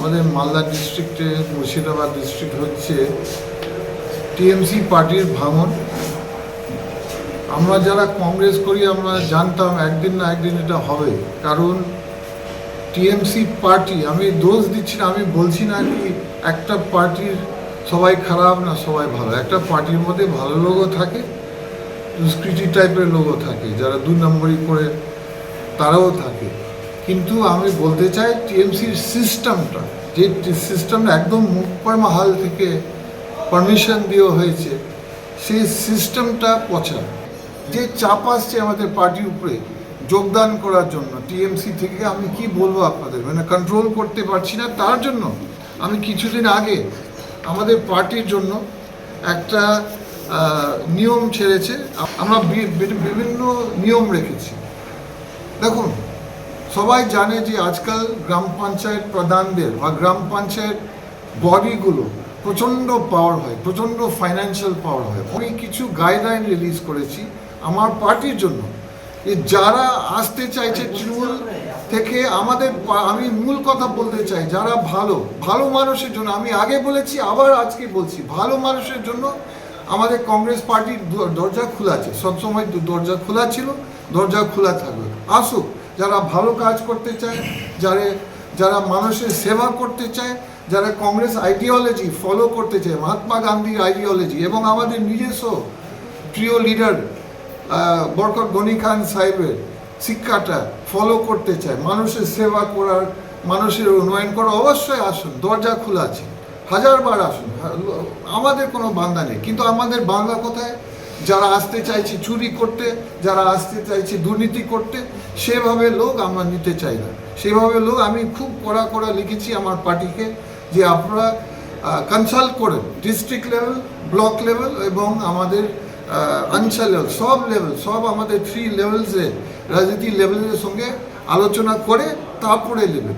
আমাদের মালদা ডিস্ট্রিক্টে মুর্শিদাবাদ ডিস্ট্রিক্ট হচ্ছে টিএমসি পার্টির ভাঙন। আমরা যারা কংগ্রেস করি আমরা জানতাম একদিন না একদিন এটা হবে, কারণ টিএমসি পার্টি, আমি দোষ দিচ্ছি না, আমি বলছি না কি একটা পার্টির সবাই খারাপ না সবাই ভালো। একটা পার্টির মধ্যে ভালো লোকও থাকে, দুষ্কৃতি টাইপের লোকও থাকে, যারা 2 নম্বরই করে তারাও থাকে। কিন্তু আমি বলতে চাই টিএমসির সিস্টেমটা, যে সিস্টেমটা একদম মুখপামাহাল থেকে পারমিশন দেওয়া হয়েছে, সেই সিস্টেমটা পচা। যে চাপ আসছে আমাদের পার্টির উপরে যোগদান করার জন্য টিএমসি থেকে, আমি কি বলবো আপনাদের, মানে কন্ট্রোল করতে পারছি না। তার জন্য আমি কিছুদিন আগে আমাদের পার্টির জন্য একটা নিয়ম ছেড়েছে। আমরা বিভিন্ন নিয়ম রেখেছি। দেখুন, সবাই জানে যে আজকাল গ্রাম পঞ্চায়েত প্রধানদের বা গ্রাম পঞ্চায়েত বডিগুলো প্রচণ্ড পাওয়ার হয়, প্রচণ্ড ফাইন্যান্সিয়াল পাওয়ার হয়। আমি কিছু গাইডলাইন রিলিজ করেছি আমার পার্টির জন্য, যে যারা আসতে চাইছে তৃণমূল থেকে আমাদের, আমি মূল কথা বলতে চাই, যারা ভালো ভালো মানুষের জন্য, আমি আগে বলেছি আবার আজকে বলছি, ভালো মানুষের জন্য আমাদের কংগ্রেস পার্টির দরজা খোলা আছে। সবসময় দরজা খোলা ছিল, দরজা খোলা থাকবে। আসুক, যারা ভালো কাজ করতে চায়, যারা মানুষের সেবা করতে চায়, যারা কংগ্রেস আইডিওলজি ফলো করতে চায়, মহাত্মা গান্ধীর আইডিওলজি এবং আমাদের নিজস্ব প্রিয় লিডার বরকত গনি খান সাহেবের শিক্ষাটা ফলো করতে চায়, মানুষের সেবা করার, মানুষের উন্নয়ন করা, অবশ্যই আসুন, দরজা খোলা আছে, 1000 বার আসুন, আমাদের কোনো বাধা নেই। কিন্তু আমাদের বাংলা কোথায়? যারা আসতে চাইছে চুরি করতে, যারা আসতে চাইছে দুর্নীতি করতে, সেভাবে লোক আমরা নিতে চাই না। সেভাবে লোক আমি খুব কড়া লিখেছি আমার পার্টিকে, যে আপনারা কনসাল্ট করেন ডিস্ট্রিক্ট লেভেল, ব্লক লেভেল এবং আমাদের অঞ্চল লেভেল, সব আমাদের 3 লেভেলসে রাজনীতি লেভেলের সঙ্গে আলোচনা করে তারপরে নেবেন।